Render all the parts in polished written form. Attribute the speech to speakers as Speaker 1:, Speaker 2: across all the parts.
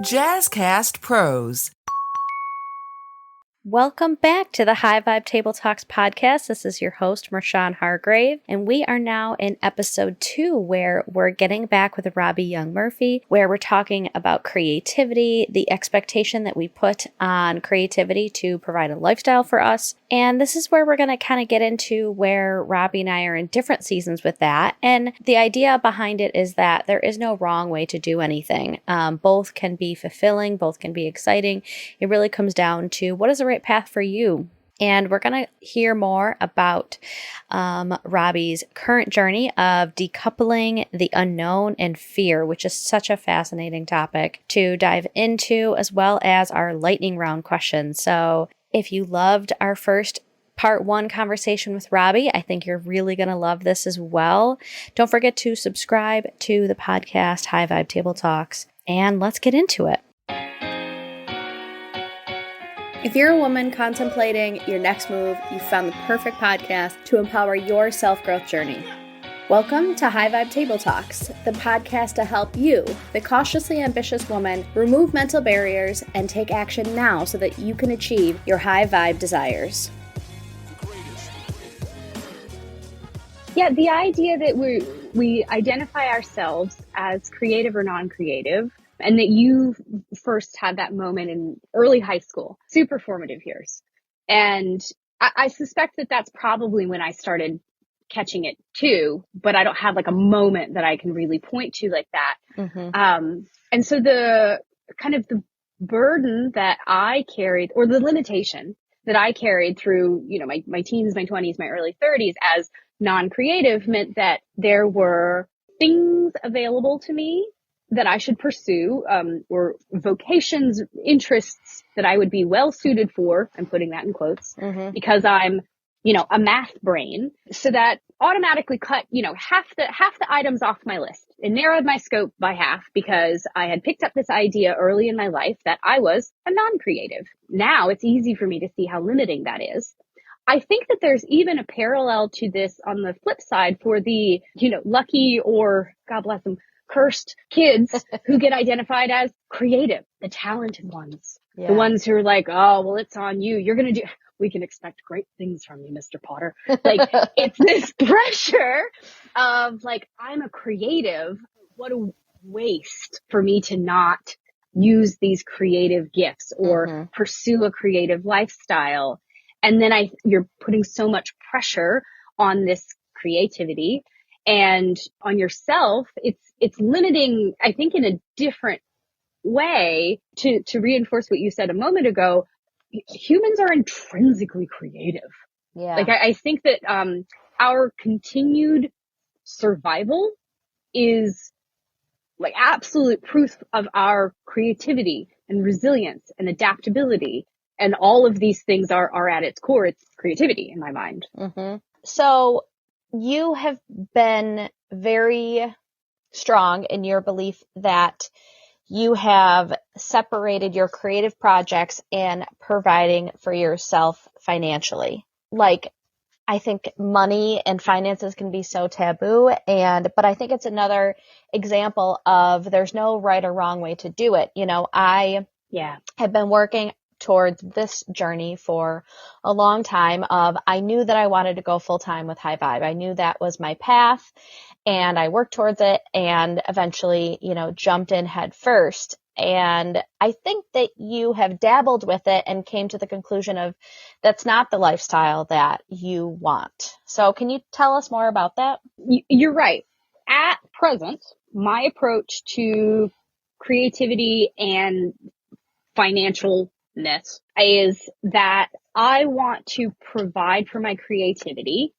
Speaker 1: Jazzcast Pros.
Speaker 2: Welcome back to the High Vibe Table Talks podcast. This is your host, Marshawn Hargrave, and we are now in episode 2 where we're getting back with Robbie Young Murphy, where we're talking about creativity, the expectation that we put on creativity to provide a lifestyle for us. And this is where we're going to kind of get into where Robbie and I are in different seasons with that. And the idea behind it is that there is no wrong way to do anything. Both can be fulfilling, both can be exciting. It really comes down to what is the right path for you. And we're going to hear more about Robbie's current journey of decoupling the unknown and fear, which is such a fascinating topic to dive into, as well as our lightning round questions. So if you loved our first Part 1 conversation with Robbie, I think you're really going to love this as well. Don't forget to subscribe to the podcast, High Vibe Table Talks, and let's get into it. If you're a woman contemplating your next move, you've found the perfect podcast to empower your self-growth journey. Welcome to High Vibe Table Talks, the podcast to help you, the cautiously ambitious woman, remove mental barriers and take action now so that you can achieve your high vibe desires.
Speaker 3: Yeah, the idea that we identify ourselves as creative or non-creative, and that you first had that moment in early high school, super formative years. And I suspect that that's probably when I started catching it too, but I don't have like a moment that I can really point to like that. Mm-hmm. And so the kind of the burden that I carried, or the limitation that I carried through, my teens, my 20s, my early 30s as non-creative, meant that there were things available to me that I should pursue, or vocations, interests that I would be well suited for. I'm putting that in quotes, mm-hmm. because I'm, a math brain. So that automatically cut, half the items off my list. It narrowed my scope by half because I had picked up this idea early in my life that I was a non-creative. Now it's easy for me to see how limiting that is. I think that there's even a parallel to this on the flip side for the, lucky, or God bless them, cursed kids who get identified as creative, the talented ones, the ones who are like, oh, well, it's on you. We can expect great things from you, Mr. Potter. Like, it's this pressure of like, I'm a creative. What a waste for me to not use these creative gifts or mm-hmm. pursue a creative lifestyle. And then you're putting so much pressure on this creativity and on yourself. It's limiting, I think, in a different way to reinforce what you said a moment ago. Humans are intrinsically creative. Yeah. Like I think that, our continued survival is like absolute proof of our creativity and resilience and adaptability. And all of these things are at its core. It's creativity in my mind.
Speaker 2: Mm-hmm. So you have been very strong in your belief that you have separated your creative projects and providing for yourself financially. Like, I think money and finances can be so taboo, but I think it's another example of there's no right or wrong way to do it. I have been working towards this journey for a long time I knew that I wanted to go full time with High Vibe. I knew that was my path and I worked towards it and eventually, jumped in head first. And I think that you have dabbled with it and came to the conclusion of that's not the lifestyle that you want. So can you tell us more about that?
Speaker 3: You're right. At present, my approach to creativity and financialness is that I want to provide for my creativity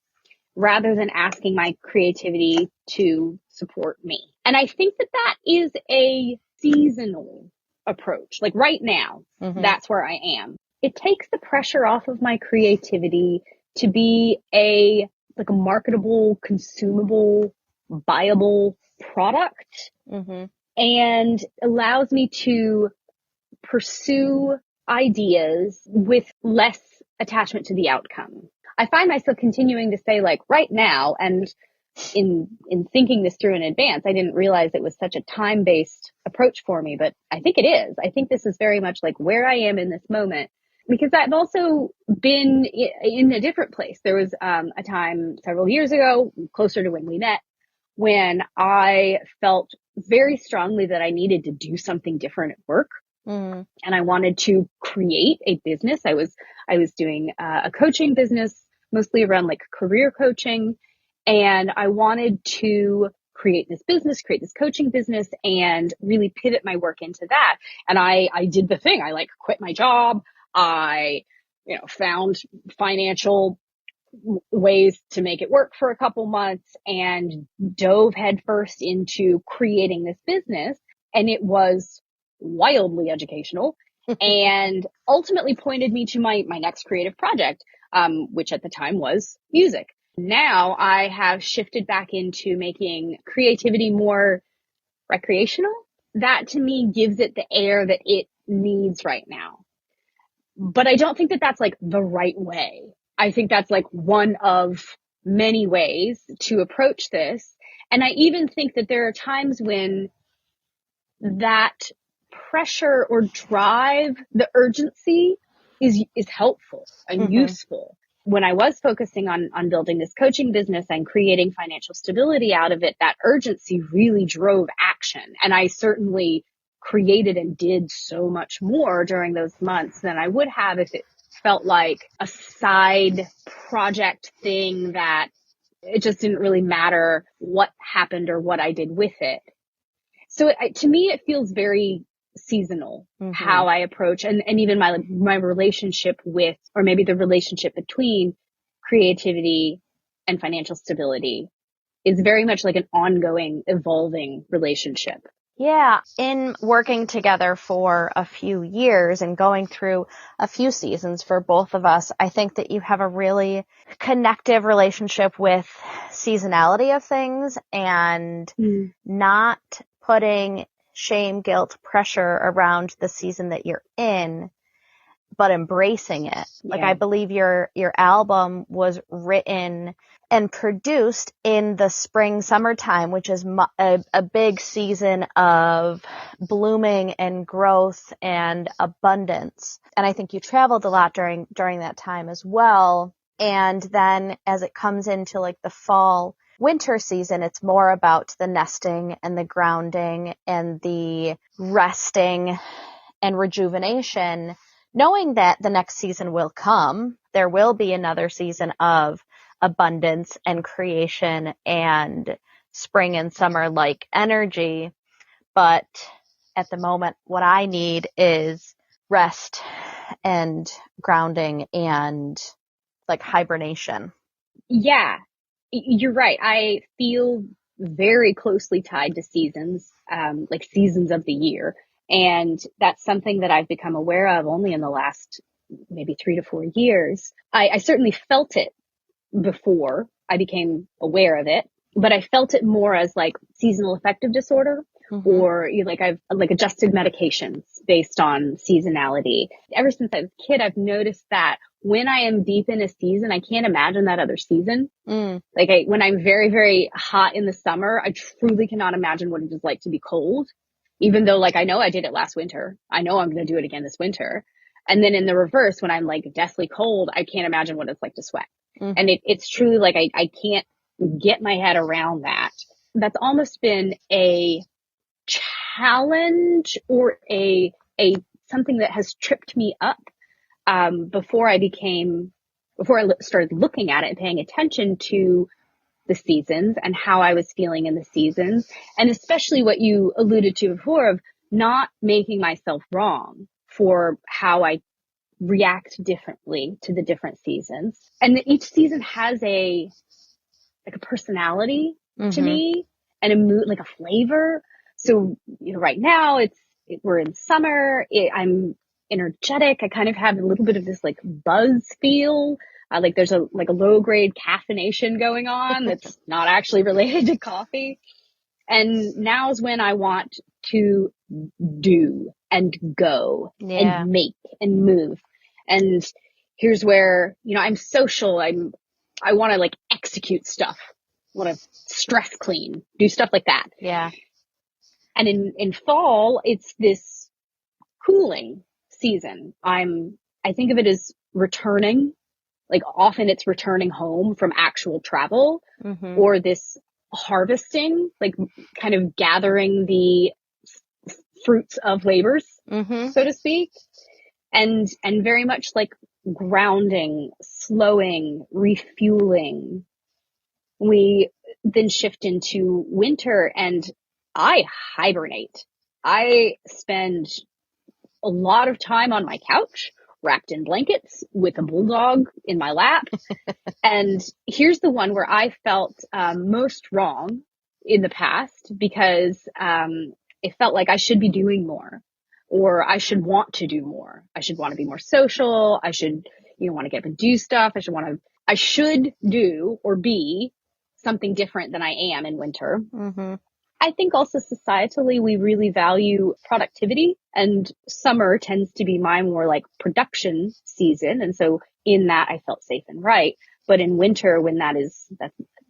Speaker 3: rather than asking my creativity to support me. And I think that is a seasonal approach. Like right now, mm-hmm. that's where I am. It takes the pressure off of my creativity to be a marketable, consumable, buyable product, mm-hmm. and allows me to pursue ideas with less attachment to the outcome. I find myself continuing to say like right now, and in thinking this through in advance, I didn't realize it was such a time-based approach for me, but I think it is. I think this is very much like where I am in this moment, because I've also been in a different place. There was a time several years ago, closer to when we met, when I felt very strongly that I needed to do something different at work. And I wanted to create a business. I was doing a coaching business, mostly around like career coaching. And I wanted to create this business, create this coaching business, and really pivot my work into that. And I did the thing. I like quit my job. I, found financial ways to make it work for a couple months and dove headfirst into creating this business. And it was wildly educational and ultimately pointed me to my next creative project, which at the time was music. Now I have shifted back into making creativity more recreational. That to me gives it the air that it needs right now. But I don't think that that's like the right way. I think that's like one of many ways to approach this. And I even think that there are times when that pressure or drive, the urgency is helpful and useful. When I was focusing on building this coaching business and creating financial stability out of it, that urgency really drove action. And I certainly created and did so much more during those months than I would have if it felt like a side project thing that it just didn't really matter what happened or what I did with it. So to me, it feels very seasonal, how I approach and even my relationship with, or maybe the relationship between creativity and financial stability is very much like an ongoing, evolving relationship.
Speaker 2: Yeah. In working together for a few years and going through a few seasons for both of us, I think that you have a really connective relationship with seasonality of things and not putting shame, guilt, pressure around the season that you're in, but embracing it. Yeah. Like I believe your album was written and produced in the spring, summertime, which is a big season of blooming and growth and abundance. And I think you traveled a lot during that time as well. And then as it comes into like the fall, winter season, it's more about the nesting and the grounding and the resting and rejuvenation, knowing that the next season will come. There will be another season of abundance and creation and spring and summer like energy. But at the moment, what I need is rest and grounding and like hibernation.
Speaker 3: Yeah, you're right. I feel very closely tied to seasons, like seasons of the year. And that's something that I've become aware of only in the last maybe 3 to 4 years. I certainly felt it before I became aware of it, but I felt it more as like seasonal affective disorder or I've like adjusted medications based on seasonality. Ever since I was a kid, I've noticed that when I am deep in a season, I can't imagine that other season. Like when I'm very, very hot in the summer, I truly cannot imagine what it is like to be cold, even though like I know I did it last winter. I know I'm going to do it again this winter. And then in the reverse, when I'm like deathly cold, I can't imagine what it's like to sweat. And it's truly like I can't get my head around that. That's almost been a challenge or a something that has tripped me up before I started looking at it and paying attention to the seasons and how I was feeling in the seasons. And especially what you alluded to before of not making myself wrong for how I react differently to the different seasons. And that each season has a personality to me and a mood, like a flavor. So, right now we're in summer. I'm energetic. I kind of have a little bit of this like buzz feel. Like there's a low grade caffeination going on that's not actually related to coffee. And now's when I want to do and go and make and move. And here's where, I'm social. I want to like execute stuff. want to stress clean, do stuff like that.
Speaker 2: Yeah.
Speaker 3: And in fall, it's this cooling season. I think of it as returning, like often it's returning home from actual travel,
Speaker 2: Mm-hmm.
Speaker 3: or this harvesting, like kind of gathering the fruits of labors,
Speaker 2: Mm-hmm.
Speaker 3: so to speak. And very much like grounding, slowing, refueling. We then shift into winter, and I hibernate. I spend a lot of time on my couch, wrapped in blankets with a bulldog in my lap. And here's the one where I felt most wrong in the past, because it felt like I should be doing more, or I should want to do more. I should want to be more social. I should, want to get up and do stuff. I should do or be something different than I am in winter.
Speaker 2: Mm-hmm.
Speaker 3: I think also societally, we really value productivity, and summer tends to be my more like production season. And so in that, I felt safe and right. But in winter, when that's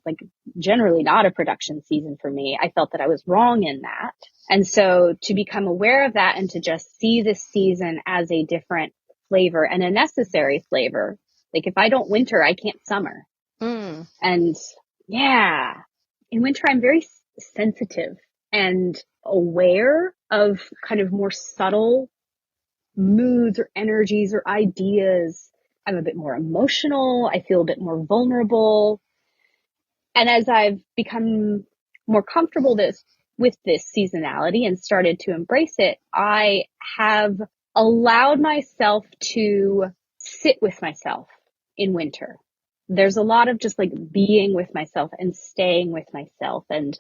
Speaker 3: like generally not a production season for me, I felt that I was wrong in that. And so to become aware of that and to just see this season as a different flavor and a necessary flavor. Like if I don't winter, I can't summer.
Speaker 2: Mm.
Speaker 3: And yeah, in winter, I'm very sensitive and aware of kind of more subtle moods or energies or ideas. I'm a bit more emotional. I feel a bit more vulnerable. And as I've become more comfortable with this seasonality and started to embrace it, I have allowed myself to sit with myself in winter. There's a lot of just like being with myself and staying with myself, and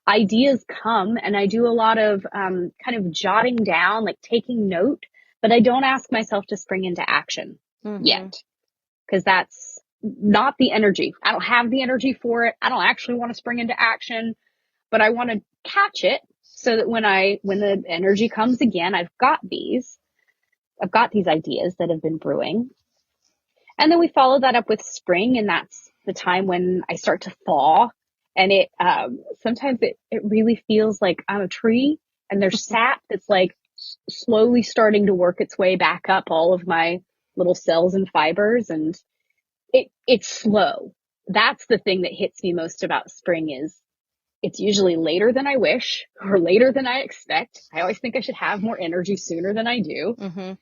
Speaker 3: ideas come, and I do a lot of kind of jotting down, like taking note, but I don't ask myself to spring into action yet, because that's not the energy. I don't have the energy for it. I don't actually want to spring into action, but I want to catch it so that when the energy comes again, I've got these ideas that have been brewing. And then we follow that up with spring, and that's the time when I start to thaw. And it sometimes it really feels like I'm a tree, and there's sap that's like slowly starting to work its way back up all of my little cells and fibers, and it's slow. That's the thing that hits me most about spring is it's usually later than I wish or later than I expect. I always think I should have more energy sooner than I do.
Speaker 2: Mm-hmm.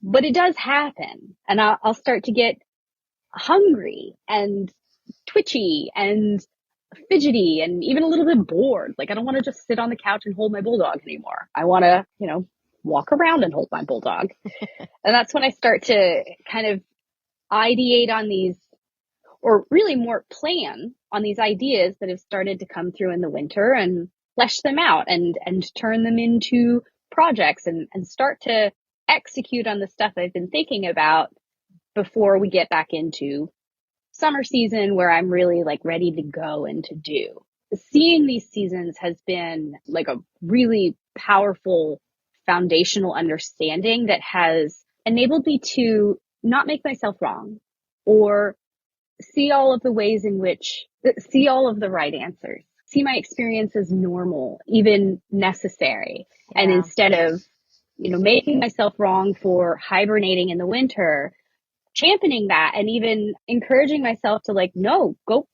Speaker 3: But it does happen, and I'll start to get hungry and twitchy and fidgety and even a little bit bored. Like I don't want to just sit on the couch and hold my bulldog anymore. I want to, walk around and hold my bulldog. And that's when I start to kind of ideate on these, or really more plan on these ideas that have started to come through in the winter, and flesh them out and turn them into projects, and start to execute on the stuff I've been thinking about before we get back into summer season, where I'm really like ready to go and to do. Seeing these seasons has been like a really powerful foundational understanding that has enabled me to not make myself wrong, or see all of the ways in which, see all of the right answers, see my experience as normal, even necessary. Yeah. And instead of, making myself wrong for hibernating in the winter, championing that and even encouraging myself to like, no, go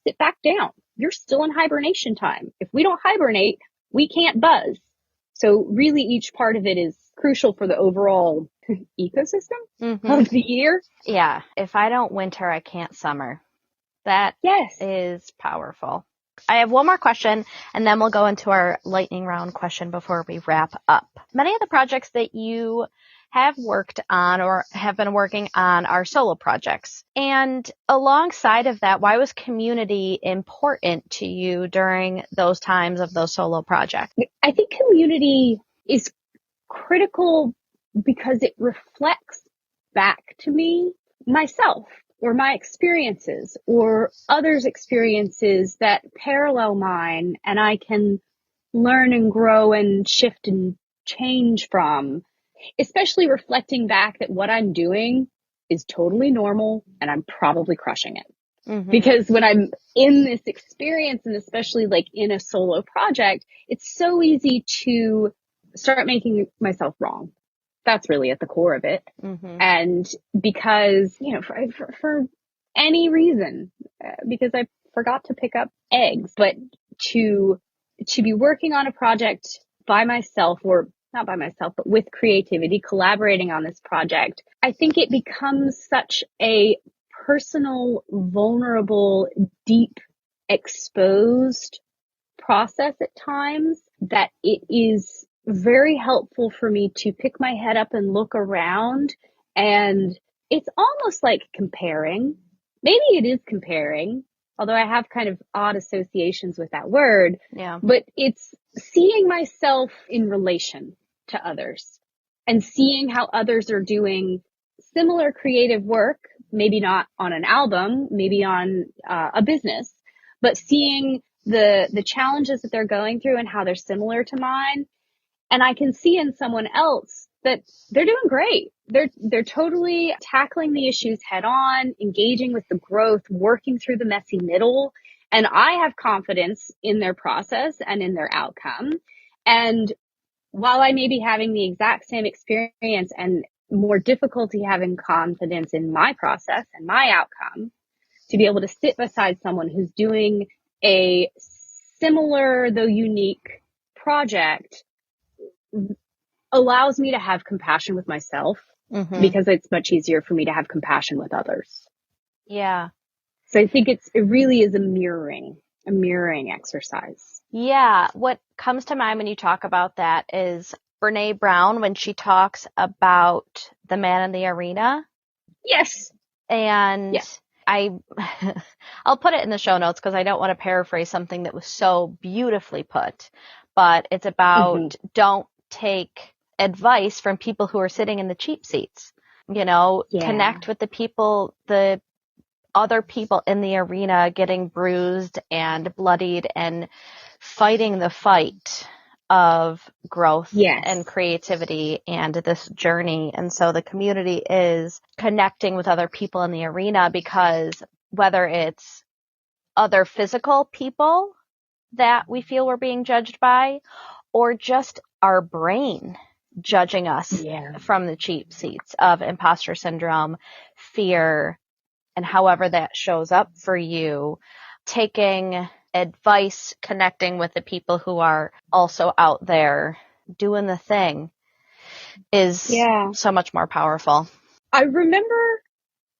Speaker 3: sit back down. You're still in hibernation time. If we don't hibernate, we can't buzz. So really each part of it is crucial for the overall ecosystem of the year.
Speaker 2: Yeah. If I don't winter, I can't summer. That is powerful. I have one more question, and then we'll go into our lightning round question before we wrap up. Many of the projects that you have worked on or have been working on are solo projects. And alongside of that, why was community important to you during those times of those solo projects?
Speaker 3: I think community is critical because it reflects back to me myself, or my experiences, or others' experiences that parallel mine, and I can learn and grow and shift and change from, especially reflecting back that what I'm doing is totally normal and I'm probably crushing it. Because when I'm in this experience, and especially like in a solo project, it's so easy to start making myself wrong. That's really at the core of it. And because, you know, for any reason, because I forgot to pick up eggs, but to be working on a project by myself, or not by myself, but with creativity, collaborating on this project, I think it becomes such a personal, vulnerable, deep, exposed process at times that it is very helpful for me to pick my head up and look around. And it's almost like comparing. Maybe it is comparing, although I have kind of odd associations with that word.
Speaker 2: Yeah.
Speaker 3: But it's seeing myself in relation to others and seeing how others are doing similar creative work, maybe not on an album, maybe on a business, but seeing the challenges that they're going through and how they're similar to mine. And I can see in someone else that they're doing great. They're totally tackling the issues head on, engaging with the growth, working through the messy middle. And I have confidence in their process and in their outcome. And while I may be having the exact same experience and more difficulty having confidence in my process and my outcome, to be able to sit beside someone who's doing a similar, though unique project allows me to have compassion with myself, because it's much easier for me to have compassion with others.
Speaker 2: Yeah.
Speaker 3: So I think it really is a mirroring exercise.
Speaker 2: Yeah. What comes to mind when you talk about that is Brene Brown, when she talks about the man in the arena.
Speaker 3: Yes.
Speaker 2: And
Speaker 3: yeah.
Speaker 2: I'll put it in the show notes because I don't want to paraphrase something that was so beautifully put, but it's about don't take advice from people who are sitting in the cheap seats, you know, connect with the people, the other people in the arena getting bruised and bloodied and fighting the fight of growth and creativity and this journey. And so the community is connecting with other people in the arena, because whether it's other physical people that we feel we're being judged by, or just our brain judging us from the cheap seats of imposter syndrome, fear, and however that shows up for you, taking advice, connecting with the people who are also out there doing the thing is so much more powerful.
Speaker 3: I remember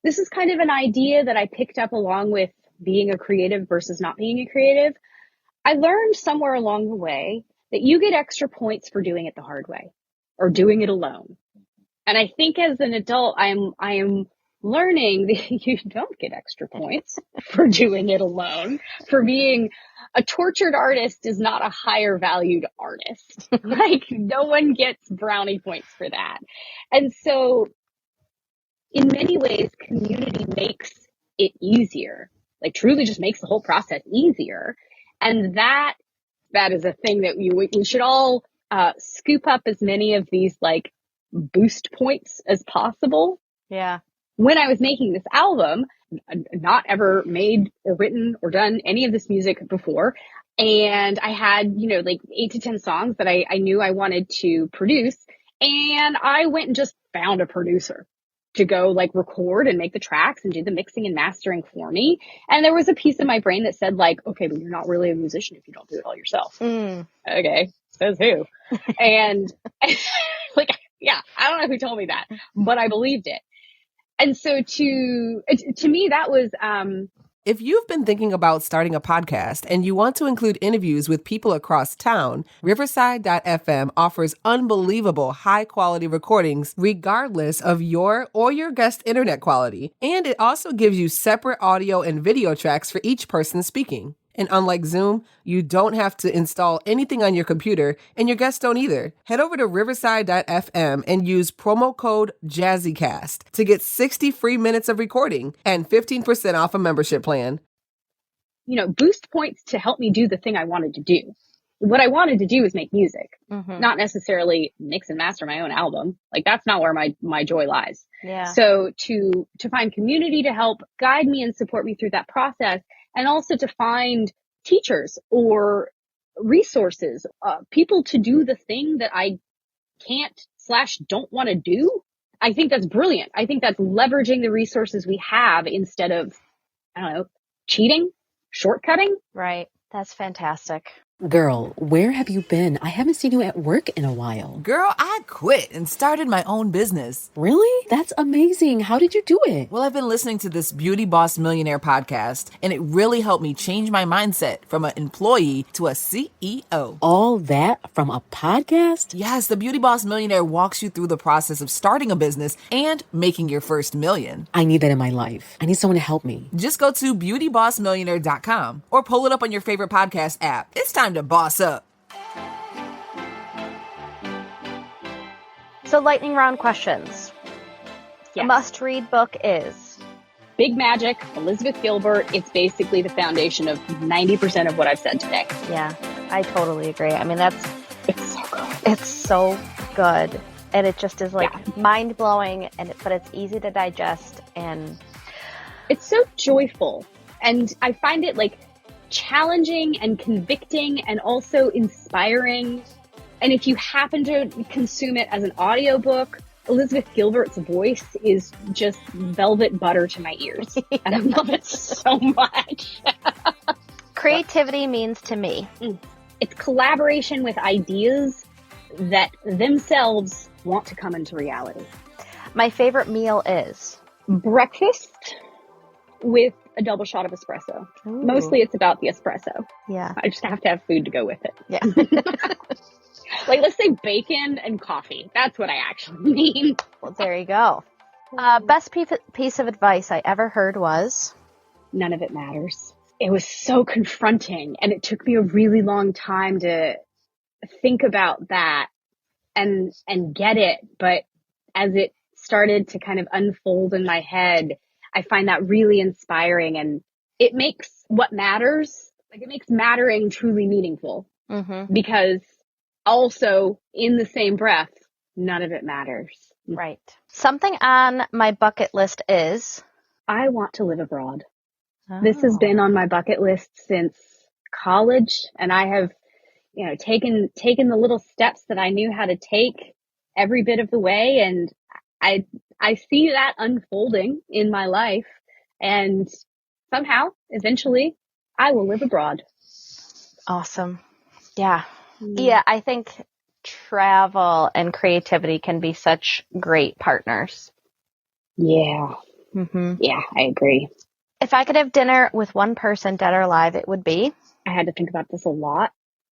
Speaker 3: this is kind of an idea that I picked up along with being a creative versus not being a creative. I learned somewhere along the way that you get extra points for doing it the hard way or doing it alone. And I think as an adult, I am learning that you don't get extra points for doing it alone. For being a tortured artist is not a higher valued artist. Like, no one gets brownie points for that. And so in many ways, community makes it easier, like truly just makes the whole process easier. And that is a thing that we should all scoop up as many of these like boost points as possible.
Speaker 2: Yeah.
Speaker 3: When I was making this album, not ever made or written or done any of this music before. And I had, you know, like 8 to 10 songs that I knew I wanted to produce. And I went and just found a producer to go like record and make the tracks and do the mixing and mastering for me. And there was a piece of my brain that said like, okay, but you're not really a musician if you don't do it all yourself. Okay. Says who? And like, yeah, I don't know who told me that, but I believed it. And so to me, that was,
Speaker 1: if you've been thinking about starting a podcast and you want to include interviews with people across town, Riverside.fm offers unbelievable high-quality recordings regardless of your or your guest internet quality. And it also gives you separate audio and video tracks for each person speaking. And unlike Zoom, you don't have to install anything on your computer, and your guests don't either. Head over to Riverside.fm and use promo code JazzyCast to get 60 free minutes of recording and 15% off a membership plan.
Speaker 3: You know, boost points to help me do the thing I wanted to do. what I wanted to do was make music,
Speaker 2: Mm-hmm.
Speaker 3: not necessarily mix and master my own album. Like that's not where my joy lies.
Speaker 2: Yeah.
Speaker 3: So to find community to help guide me and support me through that process, and also to find teachers or resources, people to do the thing that I can't/don't want to do. I think that's brilliant. I think that's leveraging the resources we have instead of, I don't know, cheating, shortcutting.
Speaker 2: Right. That's fantastic.
Speaker 4: Girl, where have you been? I haven't seen you at work in a while.
Speaker 1: Girl, I quit and started my own business.
Speaker 4: Really? That's amazing. How did you do it?
Speaker 1: Well, I've been listening to this Beauty Boss Millionaire podcast, and it really helped me change my mindset from an employee to a CEO.
Speaker 4: All that from a podcast?
Speaker 1: Yes, the Beauty Boss Millionaire walks you through the process of starting a business and making your first million.
Speaker 4: I need that in my life. I need someone to help me.
Speaker 1: Just go to beautybossmillionaire.com or pull it up on your favorite podcast app. It's time to boss up.
Speaker 2: So lightning round questions.
Speaker 3: Yes.
Speaker 2: A must-read book is?
Speaker 3: Big Magic, Elizabeth Gilbert. It's basically the foundation of 90% of what I've said today.
Speaker 2: Yeah, I totally agree. I mean,
Speaker 3: It's so good.
Speaker 2: it's so good. And it just is like mind-blowing, but it's easy to digest, and
Speaker 3: It's so joyful. And I find it like challenging and convicting and also inspiring. And if you happen to consume it as an audiobook, Elizabeth Gilbert's voice is just velvet butter to my ears. And I love it so much.
Speaker 2: creativity means to me.
Speaker 3: It's collaboration with ideas that themselves want to come into reality.
Speaker 2: My favorite meal is?
Speaker 3: Breakfast with a double shot of espresso.
Speaker 2: Ooh.
Speaker 3: Mostly it's about the espresso.
Speaker 2: Yeah.
Speaker 3: I just have to have food to go with it.
Speaker 2: Yeah.
Speaker 3: Like, let's say bacon and coffee. That's what I actually mean.
Speaker 2: Well, there you go. Best piece of advice I ever heard was?
Speaker 3: None of it matters. It was so confronting, and it took me a really long time to think about that and get it. But as it started to kind of unfold in my head, I find that really inspiring, and it makes what matters, like it makes mattering truly meaningful.
Speaker 2: Mm-hmm.
Speaker 3: Because also in the same breath, none of it matters.
Speaker 2: Right. Something on my bucket list is?
Speaker 3: I want to live abroad. This has been on my bucket list since college, and I have, taken the little steps that I knew how to take every bit of the way, and I see that unfolding in my life, and somehow, eventually, I will live abroad.
Speaker 2: Awesome. Yeah. Yeah, I think travel and creativity can be such great partners.
Speaker 3: Yeah.
Speaker 2: Mm-hmm.
Speaker 3: Yeah, I agree.
Speaker 2: If I could have dinner with one person, dead or alive, it would be?
Speaker 3: I had to think about this a lot,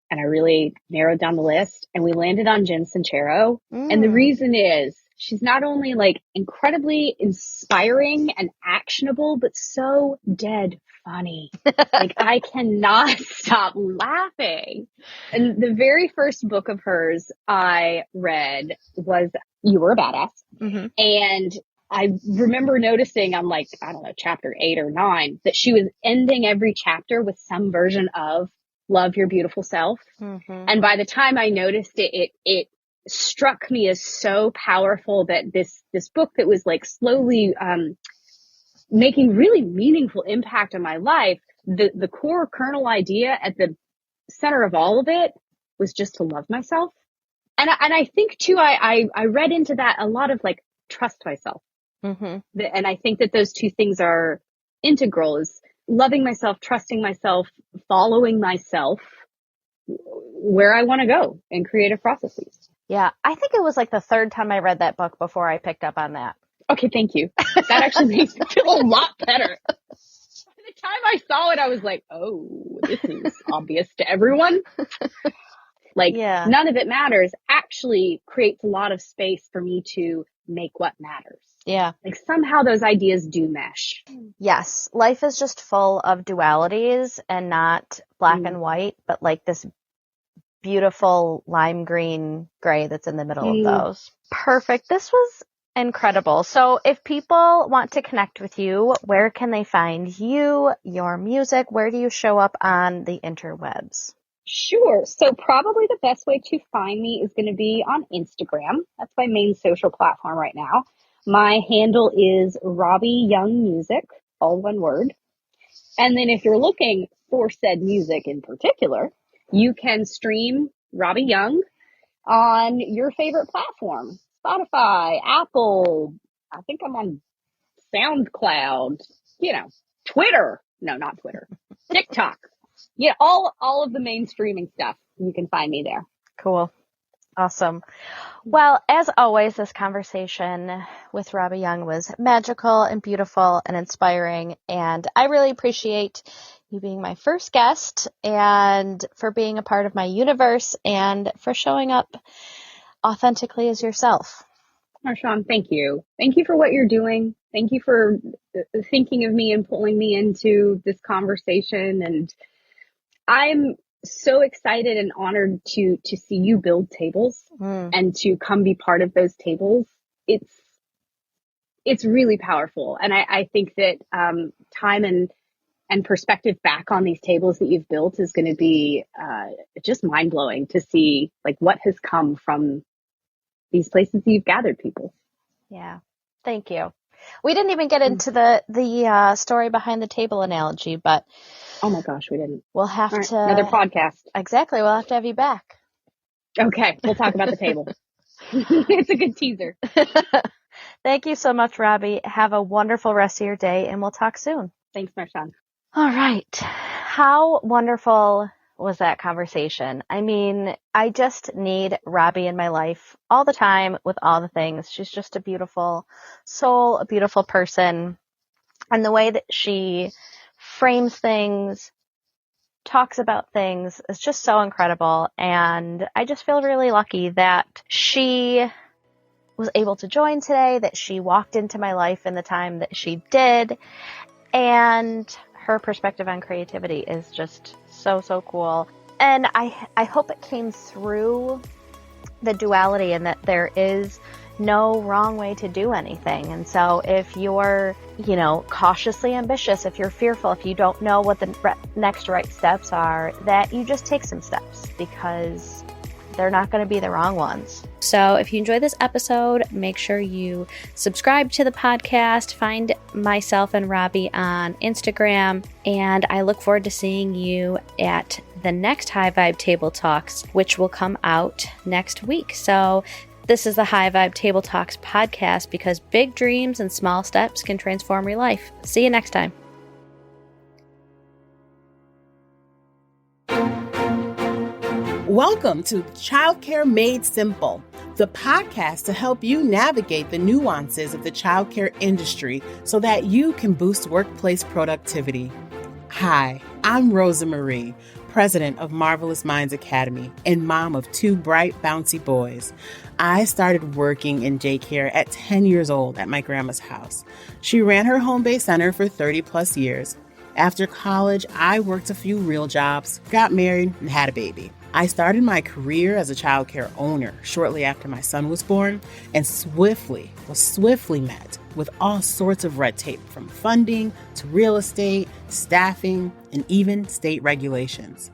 Speaker 3: and I really narrowed down the list, and we landed on Jen Sincero. And the reason is she's not only like incredibly inspiring and actionable, but so dead funny. Like I cannot stop laughing. And the very first book of hers I read was You Were a Badass.
Speaker 2: Mm-hmm.
Speaker 3: And I remember noticing on like, I don't know, chapter 8 or 9, that she was ending every chapter with some version of love your beautiful self.
Speaker 2: Mm-hmm.
Speaker 3: And by the time I noticed it, it struck me as so powerful that this book that was like slowly, making really meaningful impact on my life, the core kernel idea at the center of all of it was just to love myself. And I think too, I read into that a lot of like, trust myself.
Speaker 2: Mm-hmm.
Speaker 3: And I think that those two things are integral, is loving myself, trusting myself, following myself where I want to go in creative processes.
Speaker 2: Yeah, I think it was like the third time I read that book before I picked up on that.
Speaker 3: Okay, thank you. That actually makes me feel a lot better. By the time I saw it, I was like, oh, this is obvious to everyone. Like, None of it matters actually creates a lot of space for me to make what matters.
Speaker 2: Yeah.
Speaker 3: Like somehow those ideas do mesh.
Speaker 2: Yes. Life is just full of dualities and not black and white, but like this beautiful lime green gray that's in the middle of those. Perfect. This was incredible. So if people want to connect with you, where can they find you, your music? Where do you show up on the interwebs?
Speaker 3: Sure. So probably the best way to find me is going to be on Instagram. That's my main social platform right now. My handle is Robbie Young Music, all one word. And then if you're looking for said music in particular, you can stream Robbie Young on your favorite platform. Spotify, Apple, I think I'm on SoundCloud, Twitter. No, not Twitter. TikTok. Yeah, all of the main streaming stuff. You can find me there.
Speaker 2: Cool. Awesome. Well, as always, this conversation with Robbie Young was magical and beautiful and inspiring. And I really appreciate you being my first guest and for being a part of my universe and for showing up authentically as yourself.
Speaker 3: Marshawn, thank you. Thank you for what you're doing. Thank you for thinking of me and pulling me into this conversation. And I'm so excited and honored to see you build tables and to come be part of those tables. It's really powerful. And I think that time and perspective back on these tables that you've built is going to be just mind blowing to see like what has come from these places you've gathered people.
Speaker 2: Yeah. Thank you. We didn't even get into the story behind the table analogy, but
Speaker 3: oh my gosh, we didn't.
Speaker 2: We'll have to
Speaker 3: another podcast.
Speaker 2: Exactly. We'll have to have you back.
Speaker 3: Okay. We'll talk about the table. It's a good teaser.
Speaker 2: Thank you so much, Robbie. Have a wonderful rest of your day and we'll talk soon.
Speaker 3: Thanks, Marshawn.
Speaker 2: All right. How wonderful was that conversation? I mean, I just need Robbie in my life all the time with all the things. She's just a beautiful soul, a beautiful person. And the way that she frames things, talks about things is just so incredible. And I just feel really lucky that she was able to join today, that she walked into my life in the time that she did. And her perspective on creativity is just so, so cool. And I hope it came through the duality and that there is no wrong way to do anything. And so if you're, cautiously ambitious, if you're fearful, if you don't know what the next right steps are, that you just take some steps because they're not going to be the wrong ones. So if you enjoyed this episode, make sure you subscribe to the podcast, find myself and Robbie on Instagram, and I look forward to seeing you at the next High Vibe Table Talks, which will come out next week. So this is the High Vibe Table Talks podcast because big dreams and small steps can transform your life. See you next time.
Speaker 1: Welcome to Childcare Made Simple, the podcast to help you navigate the nuances of the childcare industry so that you can boost workplace productivity. Hi, I'm Rosa Marie, president of Marvelous Minds Academy and mom of two bright, bouncy boys. I started working in daycare at 10 years old at my grandma's house. She ran her home-based center for 30 plus years. After college, I worked a few real jobs, got married, and had a baby. I started my career as a childcare owner shortly after my son was born and was swiftly met with all sorts of red tape from funding to real estate, staffing, and even state regulations.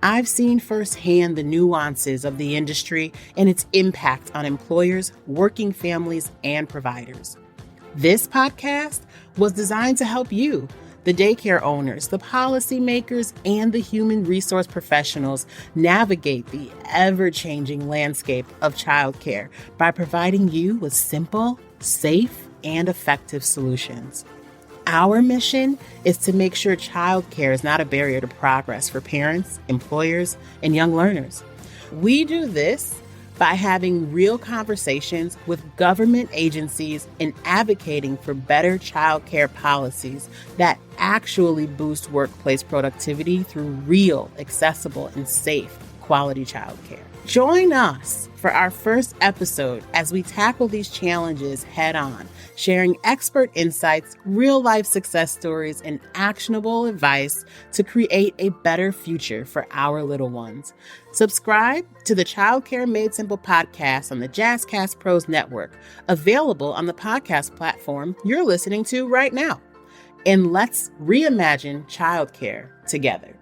Speaker 1: I've seen firsthand the nuances of the industry and its impact on employers, working families, and providers. This podcast was designed to help you, the daycare owners, the policymakers, and the human resource professionals navigate the ever-changing landscape of childcare by providing you with simple, safe, and effective solutions. Our mission is to make sure childcare is not a barrier to progress for parents, employers, and young learners. We do this by having real conversations with government agencies and advocating for better childcare policies that actually boost workplace productivity through real, accessible, and safe quality childcare. Join us for our first episode as we tackle these challenges head on, sharing expert insights, real-life success stories, and actionable advice to create a better future for our little ones. Subscribe to the Childcare Made Simple podcast on the Jazzcast Pros Network, available on the podcast platform you're listening to right now. And let's reimagine childcare together.